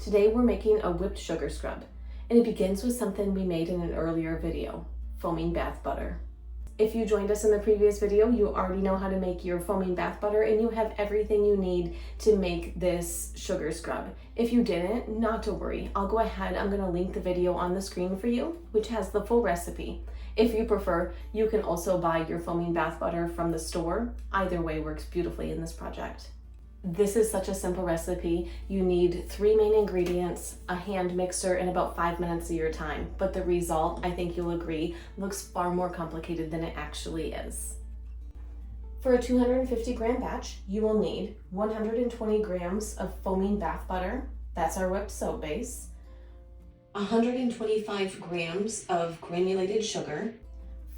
Today we're making a whipped sugar scrub, and it begins with something we made in an earlier video, foaming bath butter. If you joined us in the previous video, you already know how to make your foaming bath butter and you have everything you need to make this sugar scrub. If you didn't, not to worry. I'll go ahead, I'm gonna link the video on the screen for you, which has the full recipe. If you prefer, you can also buy your foaming bath butter from the store. Either way works beautifully in this project. This is such a simple recipe. You need 3 main ingredients, a hand mixer, and about 5 minutes of your time. But the result, I think you'll agree, looks far more complicated than it actually is. For a 250 gram batch, you will need 120 grams of foaming bath butter. That's our whipped soap base. 125 grams of granulated sugar,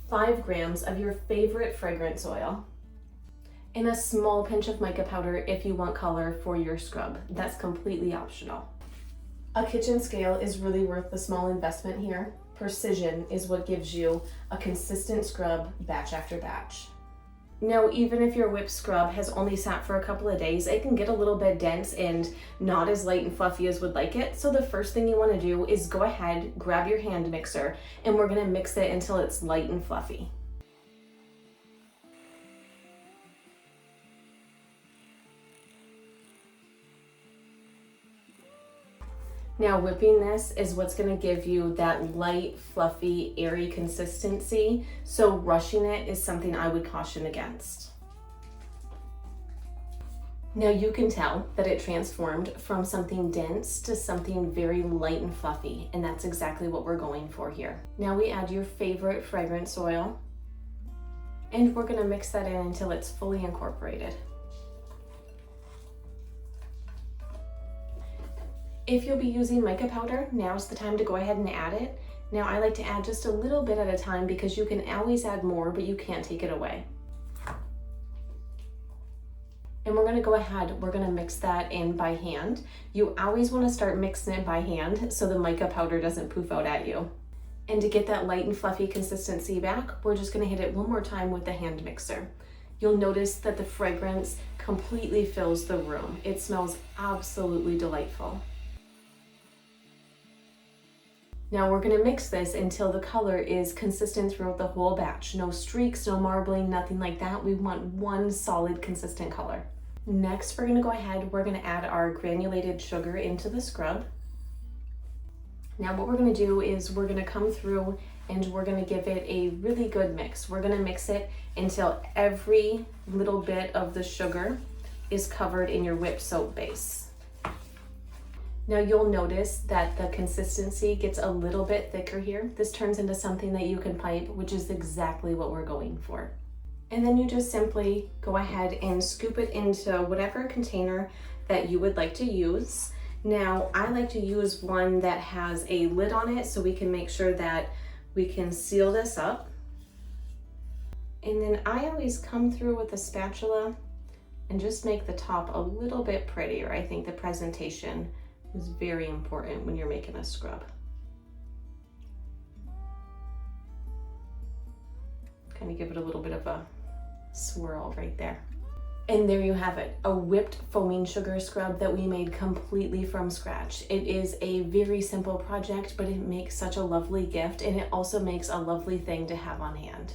5 grams of your favorite fragrance oil, and a small pinch of mica powder if you want color for your scrub. That's completely optional. A kitchen scale is really worth the small investment here. Precision is what gives you a consistent scrub batch after batch. Now, even if your whipped scrub has only sat for a couple of days, it can get a little bit dense and not as light and fluffy as would like it. So the first thing you want to do is go ahead, grab your hand mixer, and we're going to mix it until it's light and fluffy. Now, whipping this is what's going to give you that light, fluffy, airy consistency, so rushing it is something I would caution against. Now you can tell that it transformed from something dense to something very light and fluffy, and that's exactly what we're going for here. Now we add your favorite fragrance oil, and we're going to mix that in until it's fully incorporated. If you'll be using mica powder, now's the time to go ahead and add it. Now I like to add just a little bit at a time because you can always add more, but you can't take it away. And we're gonna go ahead, we're gonna mix that in by hand. You always wanna start mixing it by hand so the mica powder doesn't poof out at you. And to get that light and fluffy consistency back, we're just gonna hit it one more time with the hand mixer. You'll notice that the fragrance completely fills the room. It smells absolutely delightful. Now we're gonna mix this until the color is consistent throughout the whole batch. No streaks, no marbling, nothing like that. We want one solid, consistent color. Next, we're gonna go ahead, we're gonna add our granulated sugar into the scrub. Now what we're gonna do is we're gonna come through and we're gonna give it a really good mix. We're gonna mix it until every little bit of the sugar is covered in your whipped soap base. Now you'll notice that the consistency gets a little bit thicker here. This turns into something that you can pipe, which is exactly what we're going for. And then you just simply go ahead and scoop it into whatever container that you would like to use. Now I like to use one that has a lid on it so we can make sure that we can seal this up. And then I always come through with a spatula and just make the top a little bit prettier. I think the presentation is very important when you're making a scrub. Kind of give it a little bit of a swirl right there. And there you have it, a whipped foaming sugar scrub that we made completely from scratch. It is a very simple project, but it makes such a lovely gift, and it also makes a lovely thing to have on hand.